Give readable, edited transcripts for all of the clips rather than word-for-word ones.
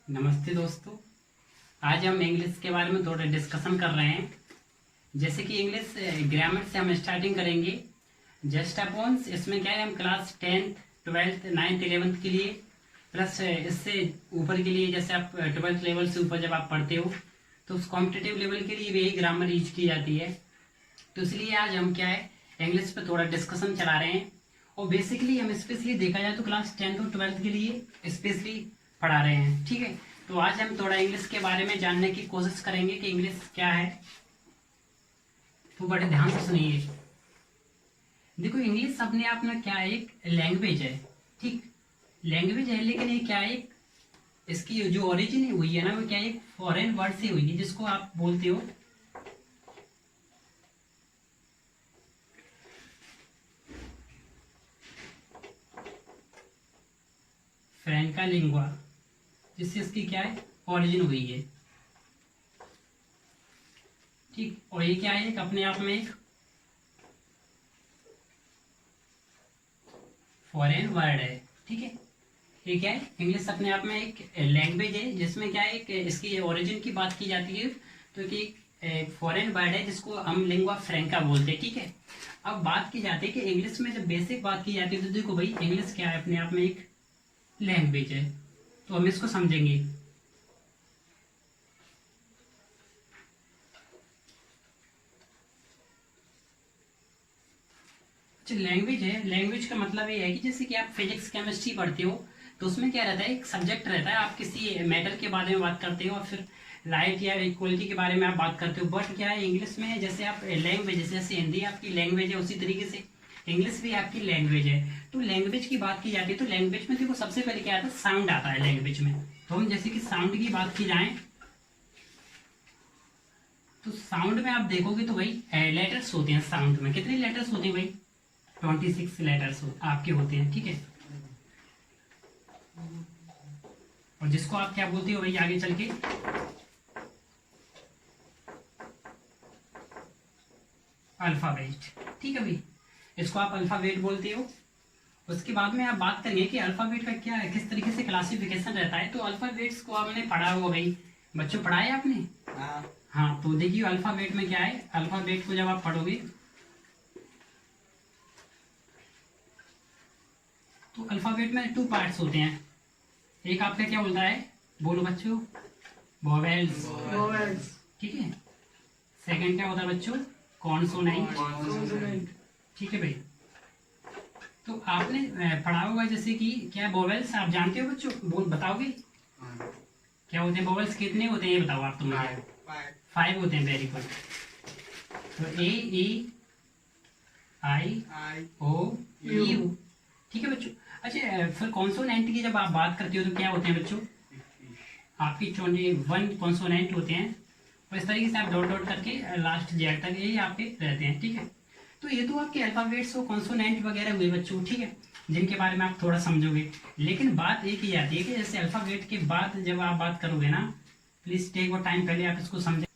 नमस्ते दोस्तों। आज हम इंग्लिश के बारे में थोड़ा डिस्कशन कर रहे हैं। जैसे कि इंग्लिश ग्रामर से हम स्टार्टिंग करेंगे। जस्ट अपॉन इसमें क्या है, हम class 10th 12th 9th 11th के लिए प्लस इससे ऊपर के लिए, जैसे आप 12th लेवल से ऊपर जब आप पढ़ते हो तो उस कॉम्पिटिटिव लेवल के लिए भी यही ग्रामर यूज की जाती है। तो इसलिए आज हम क्या है, इंग्लिश पे थोड़ा डिस्कशन चला रहे हैं। और बेसिकली हम स्पेशली देखा जाए तो क्लास 10th और 12th के लिए स्पेशली पढ़ा रहे हैं। ठीक है, तो आज हम थोड़ा इंग्लिश के बारे में जानने की कोशिश करेंगे कि इंग्लिश क्या है। तो बड़े ध्यान से सुनिए। देखो, इंग्लिश अपने आप में क्या है, एक लैंग्वेज है। ठीक, लैंग्वेज है, लेकिन ये क्या है, इसकी जो ओरिजिन हुई है ना, वो क्या है, एक फॉरेन वर्ड से हुई है, जिसको आप बोलते हो फ्रैंका लिंगुआ, जिससे इसकी क्या है, ओरिजिन हुई है। ठीक, और ये क्या है, एक अपने आप में एक फॉरेन वर्ड है। ठीक है, ये क्या है, इंग्लिश अपने आप में एक लैंग्वेज है, जिसमें क्या है, एक इसकी ओरिजिन की बात की जाती है। तो कि एक फॉरेन वर्ड है जिसको हम लिंगुआ फ्रैंका बोलते हैं। ठीक है, अब बात की जाती है कि इंग्लिश में जब बेसिक बात की जाती है, तो देखो भाई, इंग्लिश क्या है, अपने आप में एक लैंग्वेज है। तो हम इसको समझेंगे। अच्छा, लैंग्वेज है, लैंग्वेज का मतलब ये है कि जैसे कि आप फिजिक्स केमिस्ट्री पढ़ते हो, तो उसमें क्या रहता है, एक सब्जेक्ट रहता है, आप किसी मैटर के बारे में बात करते हो और फिर लाइट या इक्वलिटी के बारे में आप बात करते हो। बट क्या है, इंग्लिश में जैसे आप लैंग्वेज, जैसे हिंदी आपकी लैंग्वेज है, उसी तरीके से इंग्लिश भी आपकी लैंग्वेज है। तो लैंग्वेज की बात की जाती है, तो लैंग्वेज में देखो सबसे पहले क्या आता है, साउंड आता है लैंग्वेज में। तो हम जैसे कि साउंड की बात की जाए, तो साउंड में आप देखोगे तो भाई लेटर्स होते हैं। साउंड में कितने लेटर्स होते हैं भाई, 26 लेटर्स आपके होते हैं। ठीक है, और जिसको आप क्या बोलते हो भाई, आगे चल के अल्फाबेट। ठीक है भाई, इसको आप अल्फाबेट बोलते हो। उसके बाद में आप बात करेंगे कि अल्फाबेट का क्या है, किस तरीके से क्लासिफिकेशन रहता है। तो अल्फाबेट्स को आपने पढ़ा होगा भाई, बच्चों पढ़ा है आपने। हाँ, तो देखिए अल्फाबेट में क्या है, अल्फाबेट को जब आप पढ़ोगे तो अल्फाबेट में 2 पार्ट्स होते हैं। एक आपका क्या बोलता है, बोलो बच्चों, वोवेल्स। ठीक है, सेकंड क्या होता है बच्चों, कॉन्सोनेंट। ठीक है भाई, तो आपने पढ़ा होगा जैसे कि क्या वोवेल्स आप जानते हो बच्चों, बोल बताओगे क्या होते हैं वोवेल्स, कितने होते हैं ये बताओ आप। तुम 5 होते हैं। Very good. तो ए ई आई ओ यू। ठीक है बच्चों। अच्छा, फिर कॉन्सोनेंट की जब आप बात करते हो तो क्या होते हैं बच्चों, आपकी 21 कॉन्सोनेंट होते हैं। और इस तरीके से आप डॉट डॉट करके लास्ट जेड तक ये आपके रहते हैं। ठीक है, तो ये तो आपके अल्फाबेट्स और कॉन्सोनेंट वगैरह हुए बच्चों। ठीक है, जिनके बारे में आप थोड़ा समझोगे। लेकिन बात एक ही आती है कि जैसे अल्फाबेट के बाद जब आप बात करोगे ना, प्लीज टेक वो टाइम, पहले आप इसको समझे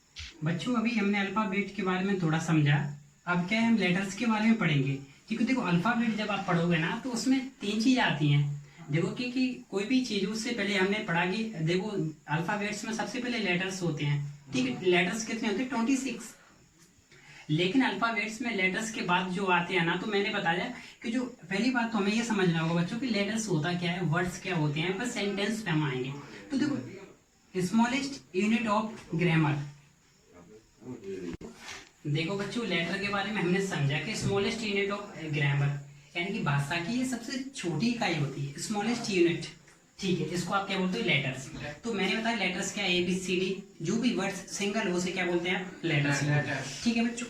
बच्चों। अभी हमने अल्फाबेट के बारे में थोड़ा समझा, अब क्या है, हम लेटर्स के बारे में पढ़ेंगे। क्योंकि देखो अल्फाबेट जब आप पढ़ोगे ना, तो उसमें 3 चीज आती हैं। देखो कि कोई भी चीज, उससे पहले हमने पढ़ा कि देखो अल्फाबेट्स में सबसे पहले लेटर्स होते हैं। ठीक है, लेटर्स कितने होते हैं, 26। लेकिन अल्फाबेट्स में लेटर्स के बाद जो आते हैं ना, तो मैंने बताया कि जो पहली बात तो हमें ये समझना होगा बच्चों कि लेटर्स होता क्या है, वर्ड्स क्या होते हैं, बस सेंटेंस पे हम आएंगे। तो देखो, स्मॉलेस्ट यूनिट ऑफ ग्रामर। देखो बच्चों, लेटर के बारे में हमने समझा कि स्मॉलेस्ट यूनिट ऑफ ग्रामर, यानी कि भाषा की ये सबसे छोटी इकाई होती है, स्मॉलेस्ट यूनिट। ठीक है, इसको आप क्या बोलते हो, लेटर्स। तो मैंने बताया लेटर्स क्या, ABCD, जो भी वर्ड्स सिंगल हो, उसे क्या बोलते हैं, लेटर्स। ठीक है बच्चों,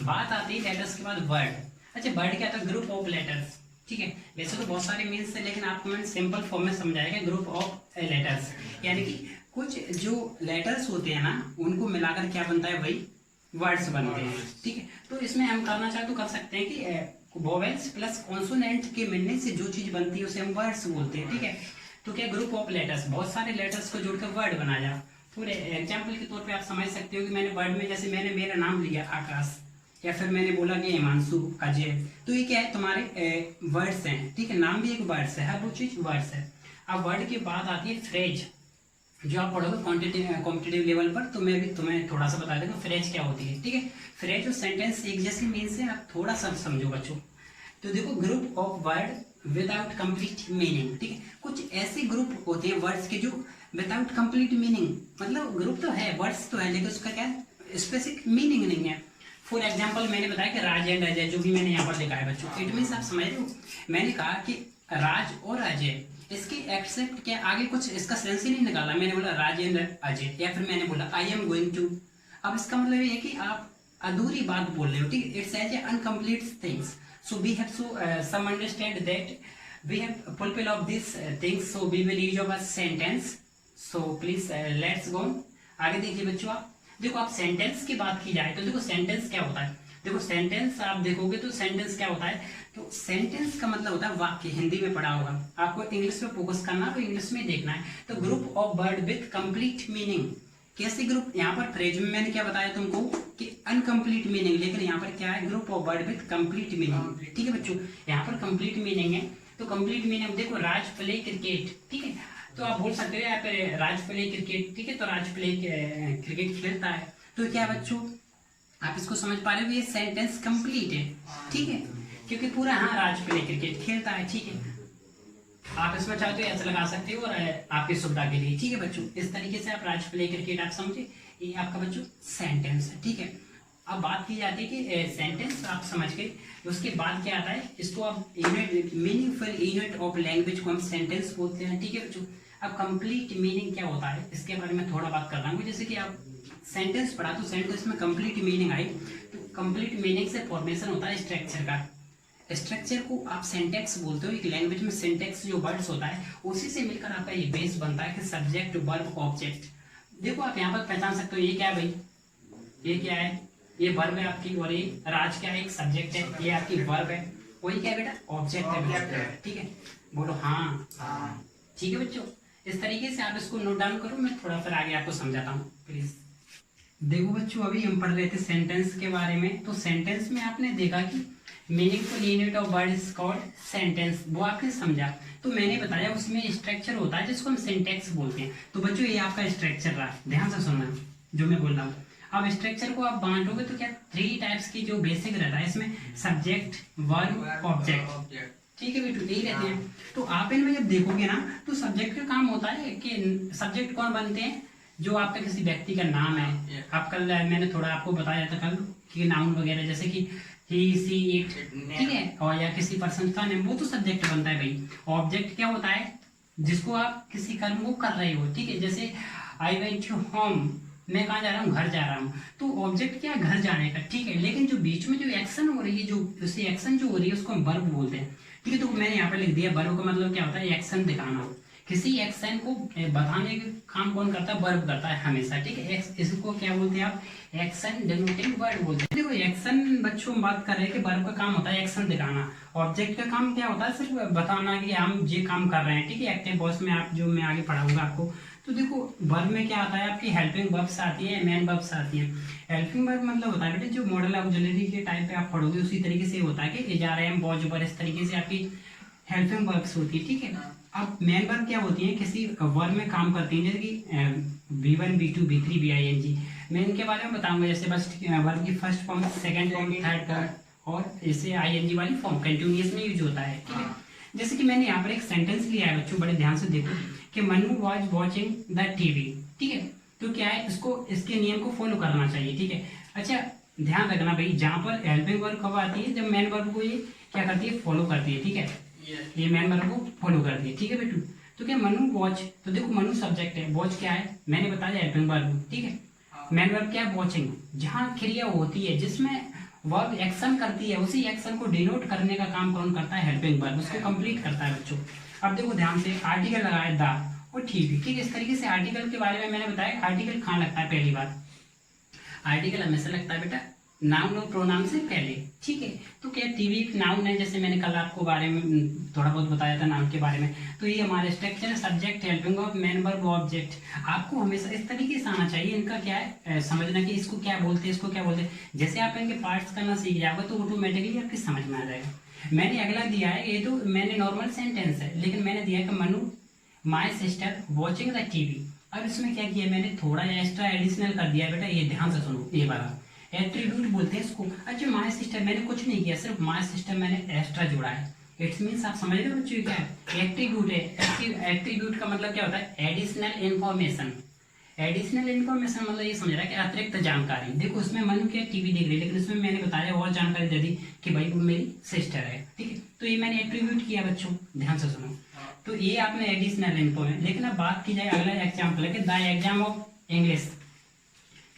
बात आती है लेटर्स के बाद वर्ड। अच्छा, वर्ड क्या था, ग्रुप ऑफ लेटर्स। ठीक है, वैसे तो बहुत सारे मीन्स है, लेकिन आपको मैंने सिंपल फॉर्म में समझाया कि ग्रुप ऑफ लेटर्स, यानी कि कुछ जो लेटर्स होते हैं ना, उनको मिलाकर क्या बनता है भाई, वर्ड्स बनते हैं। ठीक है, तो इसमें हम करना चाहे तो कर सकते हैं कि वोवेल्स प्लस कॉन्सोनेंट के मिलने से जो चीज बनती है उसे हम वर्ड्स बोलते हैं। ठीक है, तो क्या, ग्रुप ऑफ लेटर्स, बहुत सारे लेटर्स को जोड़कर वर्ड बनाया। तो एग्जाम्पल के तौर पे आप समझ सकते हो कि मैंने वर्ड में, जैसे मैंने मेरा नाम लिया आकाश, या फिर मैंने बोला कि हिमांशु, अजय, तो ये क्या है, तुम्हारे वर्ड्स हैं। ठीक है, नाम भी एक वर्ड्स है, हर वो चीज वर्ड्स है। अब वर्ड के बाद आती है फ्रेज। जो आप पढ़ोगे कॉम्पिटिटिव लेवल पर, तो मैं भी तुम्हें थोड़ा सा बता दूंगा फ्रेज क्या होती है, ठीक है। फ्रेज और सेंटेंस एक जैसे मीन्स है, आप थोड़ा सा समझो बच्चों। तो देखो, group of word without complete meaning, ठीक है। कुछ ऐसे ग्रुप होते हैं वर्ड्स के जो विदाउट कंप्लीट मीनिंग, मतलब ग्रुप तो है, वर्ड्स तो है, लेकिन उसका क्या स्पेसिफिक मीनिंग नहीं है। फॉर एग्जाम्पल मैंने बताया कि राज एंड अजय, जो भी मैंने यहाँ पर लिखा है बच्चों, इट मीन्स आप समझ रहे हो, मैंने कहा कि राज और अजय, इसके एक्सेप्ट क्या आगे कुछ इसका सेंस ही नहीं निकाला, मैंने बोला राज एंड अजय, या फिर मैंने बोला आई एम गोइंग टू। अब इसका मतलब ये है कि आप अधूरी बात बोल रहे हो, ठीक है। It's as a incomplete things, so we have to some understand that we have fulfil of this things, so we will use of a sentence. So please let's go. आगे देखिए बच्चों, आप देखो, आप सेंटेंस की बात की जाए तो देखो सेंटेंस क्या होता है। देखो सेंटेंस आप देखोगे तो सेंटेंस क्या होता है, तो सेंटेंस का मतलब होता है वाक्य, हिंदी में पढ़ा होगा आपको, इंग्लिश पे फोकस करना तो इंग्लिश में देखना है। तो group of word with complete meaning, कैसे ग्रुप, यहाँ पर फ्रेज में मैंने क्या बताया तुमको कि अनकंप्लीट मीनिंग, लेकिन यहाँ पर क्या है, group of word with complete meaning, ठीक है बच्चों। यहाँ पर कंप्लीट मीनिंग है, तो कंप्लीट मीनिंग देखो, राज प्ले क्रिकेट, ठीक है। तो आप बोल सकते हो यहाँ पे राज प्ले क्रिकेट, ठीक है, तो राज प्ले क्रिकेट खेलता है, तो क्या बच्चों आप इसको समझ पा रहे हो, ये सेंटेंस कंप्लीट है, ठीक है, क्योंकि पूरा हाँ राज प्ले क्रिकेट खेलता है, ठीक है। आप इसमें चाहते हो ऐसा लगा सकते हो, और आपकी सुविधा के लिए, ठीक है बच्चों। इस तरीके से आप राज प्ले क्रिकेट आप समझे, ये आपका बच्चों सेंटेंस है, ठीक है। अब बात की जाती है कि सेंटेंस आप समझ गए, उसके बाद क्या आता है, इसको आप unit, meaningful unit of language को हम सेंटेंस बोलते हैं, ठीक है बच्चों। अब कंप्लीट मीनिंग क्या होता है, इसके बारे में थोड़ा बात कर रहा हूँ। जैसे कि आप सेंटेंस पढ़ा, तो सेंटेंस में कंप्लीट मीनिंग आई, तो कंप्लीट मीनिंग से फॉर्मेशन होता है स्ट्रक्चर का। स्ट्रक्चर को आप सिंटैक्स बोलते हो, एक लैंग्वेज में सिंटैक्स जो वर्ड्स होता है उसी से मिलकर आपका ये बेस बनता है कि सब्जेक्ट वर्ब ऑब्जेक्ट। देखो आप यहाँ पर पहचान सकते हो, ये क्या है भाई, ये क्या है, ये वर्ब है आपकी, और ये राज क्या है, एक सब्जेक्ट है, ये आपकी वर्ब है, वही क्या है बेटा, ऑब्जेक्ट है, ठीक है। बोलो हाँ, ठीक है बच्चों। इस तरीके से आप इसको नोट डाउन करो, मैं थोड़ा फिर आगे आपको समझाता हूँ प्लीज। देखो बच्चों, अभी हम पढ़ रहे थे सेंटेंस के बारे में, तो सेंटेंस में आपने देखा कि meaningful unit of word is called sentence, वो आपने समझा। तो मैंने बताया उसमें स्ट्रक्चर होता है जिसको हम सिंटैक्स बोलते हैं। तो बच्चों ये आपका स्ट्रक्चर रहा, ध्यान से सुनना जो मैं बोल रहा हूँ। अब स्ट्रक्चर को आप बांटोगे तो क्या 3 टाइप्स की जो बेसिक रहता है इसमें, सब्जेक्ट वर्ब ऑब्जेक्ट, ठीक है बेटू, यही रहते हैं। तो आप इनमें जब देखोगे ना, तो सब्जेक्ट का काम होता है कि सब्जेक्ट कौन बनते हैं, जो आपका किसी व्यक्ति का नाम है। आप कल मैंने थोड़ा आपको बताया था कल कि नाउन वगैरह, जैसे कि ही सी इट, ठीक है, और या किसी पर्सन का नेम, वो तो सब्जेक्ट बनता है भाई। ऑब्जेक्ट क्या होता है, जिसको आप किसी कर्म को कर रहे हो, ठीक है। जैसे आई वेंट टू होम, मैं कहाँ जा रहा हूँ, घर जा रहा हूँ, तो ऑब्जेक्ट क्या है, घर जाने का, ठीक है। लेकिन जो बीच में जो एक्शन हो रही है, जो उसी एक्शन जो हो रही है उसको हम वर्ब बोलते हैं, ठीक है। तो मैंने यहाँ पे लिख दिया, वर्ब का मतलब क्या होता है, एक्शन दिखाना। किसी एक्शन को बताने का काम कौन करता है, वर्ब करता है हमेशा, ठीक है। इसको क्या बोलते हैं आप, एक्शन डिनोटिंग वर्ड बोलते हैं। देखो एक्शन बच्चों हम बात कर रहे हैं कि वर्ब का काम होता है एक्शन दिखाना, ऑब्जेक्ट का काम क्या होता है, सिर्फ बताना कि हम ये काम कर रहे हैं, ठीक है। एक्टिव वॉइस में आप जो मैं आगे पढ़ाऊंगा आपको। तो देखो वर्ब में क्या आता है, आपकी हेल्पिंग वर्ब्स आती है, मेन वर्ब्स आती है। हेल्पिंग वर्ब मतलब होता है बेटा जो मॉडल ऑक्सिलरी के टाइप पे आप पढ़ोगे उसी तरीके से होता है कि is are am was were, इस तरीके से आपकी हेल्पिंग वर्ब्स होती है, ठीक है। अब मेन वर्ब क्या होती है, किसी वर्ब में काम करती है, जैसे कि V1 V2 V3 VING। मैं इनके बारे में बताऊंगा, जैसे बस वर्ब की first form, second form, third form, और इसे ING वाली फॉर्म कंटिन्यूअस में यूज होता है, ठीक है। जैसे कि मैंने यहाँ पर एक सेंटेंस लिया है बच्चों, बड़े ध्यान से देखो कि Manu was watching the TV, ठीक है। तो क्या है, इसको इसके नियम को फॉलो करना चाहिए, ठीक है। अच्छा ध्यान रखना भाई, जहाँ पर हेल्पिंग वर्ब कब आती है, जब मेन वर्ब को ये क्या करती है, फॉलो करती है, ठीक है। ये मेन वर्ब को फॉलो करती है, ठीक है बेटू। तो क्या मनु वॉच, तो देखो मनु सब्जेक्ट है, वॉच क्या है, मैंने बताया हेल्पिंग वर्ब, ठीक है। मेन वर्ब क्या है, वॉचिंग। जहाँ क्रिया होती है जिसमें वर्ब एक्शन करती है, उसी एक्शन को डिनोट करने का काम कौन करता है, हेल्पिंग वर्ब, उसको कंप्लीट करता है बच्चों। अब देखो ध्यान से, आर्टिकल लगाया द और ठीक है। इस तरीके से आर्टिकल के बारे में मैंने बताया, आर्टिकल कहाँ लगता है, पहली बात आर्टिकल हमेशा लगता है बेटा नाउन और प्रोनाउन से पहले, ठीक है। तो क्या टीवी एक नाउन है, जैसे मैंने कल आपको बारे में थोड़ा बहुत बताया था नाउन के बारे में। तो ये हमारे स्ट्रक्चर है, subject, helping verb, main verb, object. आपको हमेशा इस तरीके से आना चाहिए, इनका क्या है समझना कि इसको क्या बोलते हैं, इसको क्या बोलते हैं। जैसे आप इनके पार्ट्स करना सीख जाओगे तो ऑटोमेटिकली आपकी समझ में आ जाएगा। मैंने अगला दिया है, ये तो मैंने नॉर्मल सेंटेंस है, लेकिन मैंने दिया कि Manu my sister watching the TV, अब इसमें क्या किया मैंने, थोड़ा एक्स्ट्रा एडिशनल कर दिया बेटा, ये ध्यान से सुनो ये वाला एट्रीब्यूट बोलते हैं इसको। अच्छा माय सिस्टम मैंने कुछ नहीं किया, सिर्फ माय सिस्टम मैंने एक्स्ट्रा जोड़ा है। इट्स मीन्स आप समझ रहे हो बच्चों क्या है, एट्रीब्यूट है। एट्रीब्यूट का मतलब क्या होता है, एडिशनल इन्फॉर्मेशन। एडिशनल इन्फॉर्मेशन मतलब ये समझ रहा है कि अतिरिक्त जानकारी। देखो उसमें मनु क्या टीवी देख रही है, लेकिन उसमें मैंने बताया और जानकारी दे दी कि भाई वो मेरी सिस्टर है, ठीक है। तो ये मैंने एट्रीब्यूट किया बच्चों, ध्यान से सुनो। तो ये आपने एडिशनल इन्फॉर्मेशन। लेकिन अब बात की जाए, अगला एग्जाम्पल है कि the exam of English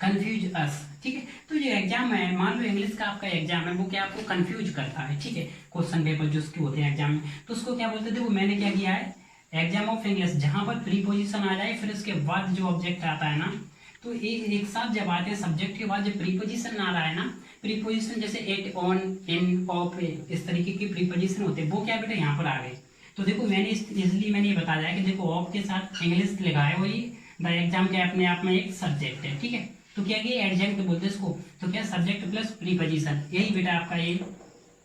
confuse us, ठीक है। तो जो एग्जाम है, मान लो इंग्लिश का आपका एग्जाम है, वो क्या आपको कंफ्यूज करता है, ठीक है। क्वेश्चन पेपर जो उसके होते हैं एग्जाम में, तो उसको क्या बोलते थे, वो मैंने क्या किया है, एग्जाम ऑफ इंग्लिश, जहां पर प्रीपोजिशन आ जाए फिर उसके बाद जो ऑब्जेक्ट आता है ना, तो एक साथ जब आते हैं सब्जेक्ट के बाद जब प्रीपोजिशन आ रहा है ना, प्रीपोजिशन जैसे एट, ऑन, इन, ऑफ, इस तरीके की प्रीपोजिशन होते हैं, वो क्या बेटा यहाँ पर आ गए। तो देखो मैंने इसलिए मैंने ये बताया कि देखो ऑफ के साथ इंग्लिश लिखा है, वही द एग्जाम के अपने आप में एक सब्जेक्ट है, ठीक है। तो क्या ये एडजेक्ट बोलते हैं इसको, तो क्या सब्जेक्ट प्लस प्रीपोजिशन, यही बेटा आपका ये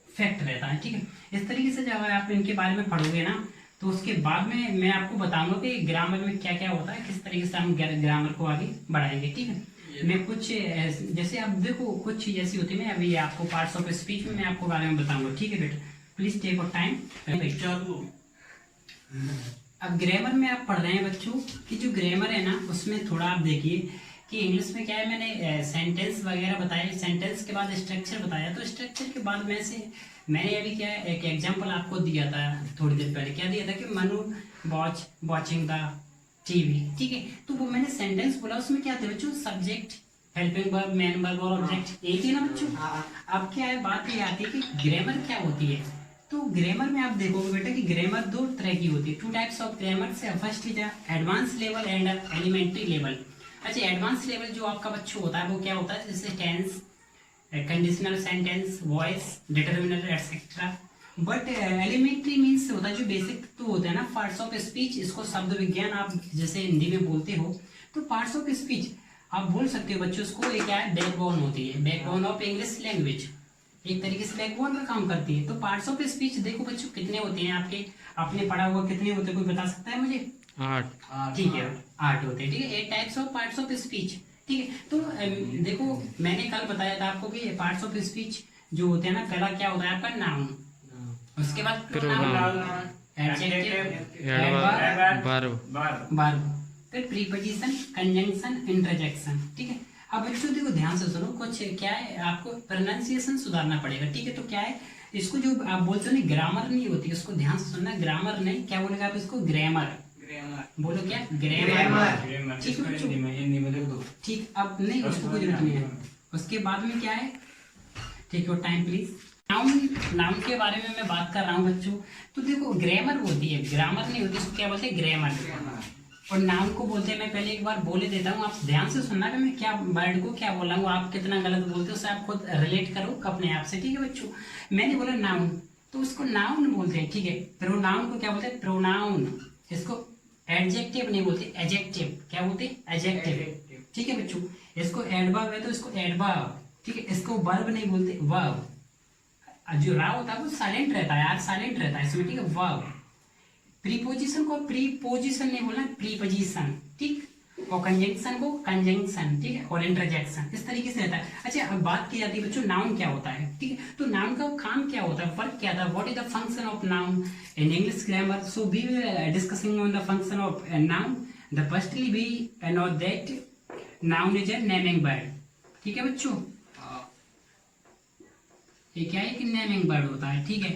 फैक्ट रहता है, ठीक है। इस तरीके से जब आप इनके बारे में पढ़ोगे ना, तो उसके बाद में मैं आपको बताऊंगा कि ग्रामर में क्या क्या होता है, किस तरीके से हम ग्रामर को आगे बढ़ाएंगे, ठीक है। मैं कुछ जैसे आप देखो कुछ चीज ऐसी होती है, मैं अभी आपको पार्ट्स ऑफ स्पीच में मैं आपको बारे में बताऊंगा, ठीक है बेटा। Please take your time. अब ग्रामर में आप पढ़ रहे हैं बच्चों कि जो ग्रामर है ना, उसमें थोड़ा आप देखिए कि इंग्लिश में क्या है, मैंने सेंटेंस वगैरह बताए, सेंटेंस के बाद स्ट्रक्चर बताया, तो स्ट्रक्चर के बाद में से मैंने अभी क्या है एक एग्जांपल आपको दिया था थोड़ी देर पहले, क्या दिया था कि मनु वाचिंग द टीवी, ठीक है। तो वो मैंने सेंटेंस बोला, उसमें क्या थे बच्चों, subject, helping verb, main verb और ऑब्जेक्ट, एक ही ना बच्चों। अब क्या है, बात ये आती है कि ग्रामर क्या होती है। तो ग्रामर में आप देखोगे बेटा कि ग्रामर दो तरह की होती है, टू टाइप्स ऑफ ग्रामर से। First is advance level and elementary level. अच्छा एडवांस लेवल जो आपका बच्चों होता है वो क्या होता है, जैसे tense, conditional sentence, voice, determiner etcetera. But elementary means होता है जो बेसिक तो होता है ना, पार्ट्स ऑफ स्पीच, इसको शब्द विज्ञान आप जैसे हिंदी में बोलते हो, तो पार्ट्स ऑफ स्पीच आप बोल सकते हो बच्चों, उसको ये क्या है, बैकबोन होती है, बैकबोन ऑफ इंग्लिश लैंग्वेज, एक तरीके से बैकबोन का काम करती है। तो पार्ट्स ऑफ स्पीच देखो बच्चों कितने होते हैं आपके, आपने पढ़ा हुआ कितने होते हैं, कोई बता सकता है मुझे? 8, ठीक है 8 होते हैं, ठीक है। 8 types of parts of speech, ठीक है। तो देखो मैंने कल बताया था आपको कि पार्ट्स ऑफ स्पीच जो होते हैं ना, पहला क्या होता है आपका नाउन, उसके बाद प्रोनाउन, एडजेक्टिव, वर्ब, फिर प्रीपोजिशन, कंजंक्शन, इंटरजेक्शन, ठीक है। अब बच्चों देखो ध्यान से सुनो, कुछ क्या है आपको प्रोनाउंसिएशन सुधारना पड़ेगा, ठीक है। तो क्या है, इसको जो आप बोलते हो ना ग्रामर नहीं होती, उसको ध्यान से सुनना, ग्रामर नहीं, क्या बोलेगा आप इसको, ग्रामर बोलो, क्या ग्रामर, ठीक है बच्चों, ठीक। अब नहीं उसको कोई जरूरत नहीं है। उसके बाद में क्या है, take your time please. Noun के बारे में मैं बात कर रहा हूँ बच्चों। तो देखो ग्रामर होती है, ग्रामर नहीं होती, इसको क्या बोलते हैं, ग्रामर। और नाउन को बोलते हैं, मैं पहले एक बार बोले देता हूँ, आप ध्यान से सुनना कि मैं क्या वर्ड को क्या बोल रहा हूँ, आप कितना गलत बोलते हो उससे आप खुद रिलेट करो अपने आप से, ठीक है बच्चों। मैंने बोला नाउन, तो उसको नाउन बोलते हैं, ठीक है। प्रोनाउन को क्या बोलते हैं, प्रोनाउन। इसको एडजेक्टिव नहीं बोलते, एडजेक्टिव, क्या बोलते हैं, एडजेक्टिव, ठीक है बच्चों। इसको एडवर्ब है तो इसको एडवर्ब, ठीक है। इसको वर्ब नहीं बोलते, वर्ब। जो रा होता है वो साइलेंट रहता है यार, साइलेंट रहता है इसमें, ठीक है, वर्ब। प्रीपोजिशन को प्रीपोजिशन नहीं बोलना, प्रीपोजिशन, ठीक। और कंजंक्शन को कंजंक्शन, ठीक है, और इंटरजेक्शन, इस तरीके से रहता है। अच्छा अब बात की जाती है बच्चों नाउन क्या होता है, ठीक है। तो नाउन का काम क्या होता है, वर्क क्या था, what is the function of noun in English grammar. So we will discussing on the function of noun. The firstly we know that noun is a naming word, ठीक है बच्चों। ये क्या है कि नेमिंग वर्ड होता है, ठीक है।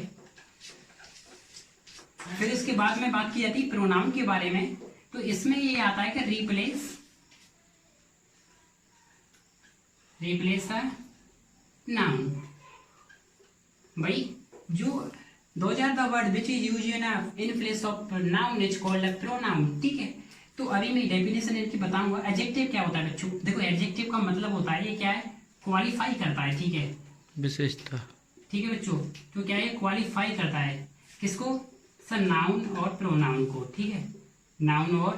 फिर इसके बाद में बात की जाती है प्रोनाउन के बारे में। तो इसमें ये आता है कि रिप्लेस नाउन। भाई जो those are the word which is used in place of noun is called a pronoun, ठीक है। तो अभी मैं डेफिनेशन इनकी बताऊंगा। एडजेक्टिव क्या होता है बच्चों, देखो एडजेक्टिव का मतलब होता है ये क्या है, क्वालिफाई करता है, ठीक है, विशेषता, ठीक है बच्चों। तो क्या है, क्वालिफाई करता है किसको, सर नाउन और प्रोनाउन को, ठीक है, नाउन और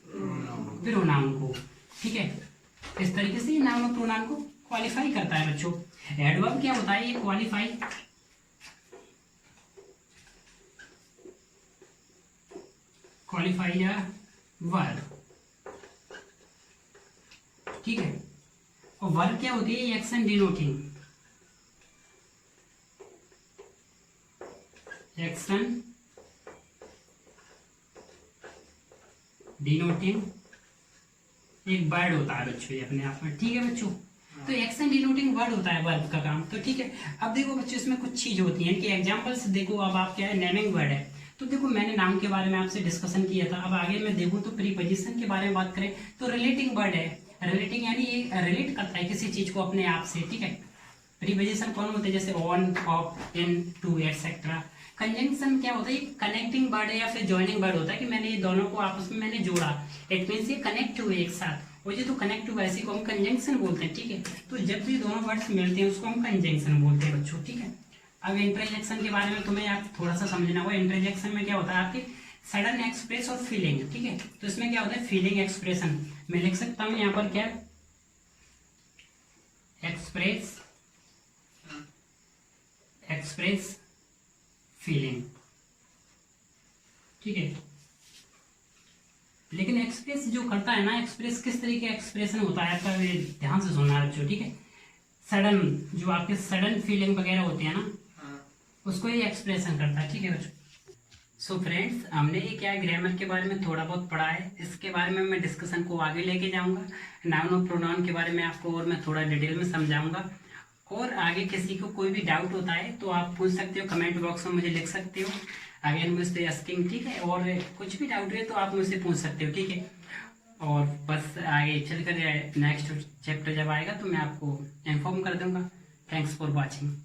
प्रोनाउन को, ठीक है। इस तरीके से नाउन और प्रोनाउन को क्वालिफाई करता है बच्चों। एडवर्ब क्या होता है, ये क्वालिफाई वर्ब, ठीक है। और वर्ब क्या होती है? एक्शन डिनोटिंग, एक्शन डिनोटिंग एक वर्ड होता है बच्चों, ये अपने आप में, ठीक है बच्चों। तो एक्शन डिनोटिंग वर्ड होता है वर्ब का काम, तो ठीक है। अब देखो बच्चों इसमें कुछ चीज होती है कि एग्जांपल्स देखो, अब आप क्या है, नेमिंग वर्ड है, तो देखो मैंने नाम के बारे में आपसे डिस्कशन किया था। अब आगे मैं देखूं तो प्रीपोजिशन के बारे में बात करें तो रिलेटिंग वर्ड है। रिलेटिंग यानी ये रिलेट करता है किसी चीज को अपने आप से, ठीक है। प्रीपोजिशन कौन होते हैं? जैसे on, off, in, to, etcetera. Conjunction क्या होता है? ये कनेक्टिंग वर्ड है या फिर जॉइनिंग वर्ड होता है कि मैंने ये दोनों को आपस में मैंने जोड़ा, इट मीन्स ये कनेक्ट हुए एक साथ, और ये तो कनेक्ट हुआ इसी को हम कंजंक्शन बोलते हैं, ठीक है। तो जब भी दोनों वर्ड्स मिलते हैं उसको हम कंजंक्शन बोलते हैं बच्चों, ठीक है। अब इंटरजेक्शन के बारे में तुम्हें आप थोड़ा सा समझना होगा। इंटरजेक्शन में क्या होता है? आपके सडन एक्सप्रेस और फीलिंग, ठीक है। तो इसमें क्या होता है? फीलिंग एक्सप्रेशन, मैं लिख सकता हूँ यहाँ पर क्या, एक्सप्रेस, एक्सप्रेस फीलिंग, ठीक है। लेकिन एक्सप्रेस जो करता है ना, एक्सप्रेस किस तरीके का एक्सप्रेशन होता है आपका, ध्यान से सुनना बच्चों, ठीक है। सडन, जो आपके सडन फीलिंग वगैरह होते हैं ना, उसको ये एक्सप्रेशन करता है, ठीक है बच्चों। सो फ्रेंड्स, हमने ये क्या ग्रामर के बारे में थोड़ा बहुत पढ़ा है, इसके बारे में मैं डिस्कशन को आगे लेके जाऊंगा। नाउन और प्रोनाउन के बारे में आपको और मैं थोड़ा डिटेल में समझाऊंगा। और आगे किसी को कोई भी डाउट होता है तो आप पूछ सकते हो, कमेंट बॉक्स में मुझे लिख सकते हो, अगेन मुझसे आस्किंग, ठीक है। और कुछ भी डाउट है तो आप मुझसे पूछ सकते हो, ठीक है। और बस आगे चल कर नेक्स्ट चैप्टर जब आएगा तो मैं आपको इन्फॉर्म कर दूंगा। Thanks for watching.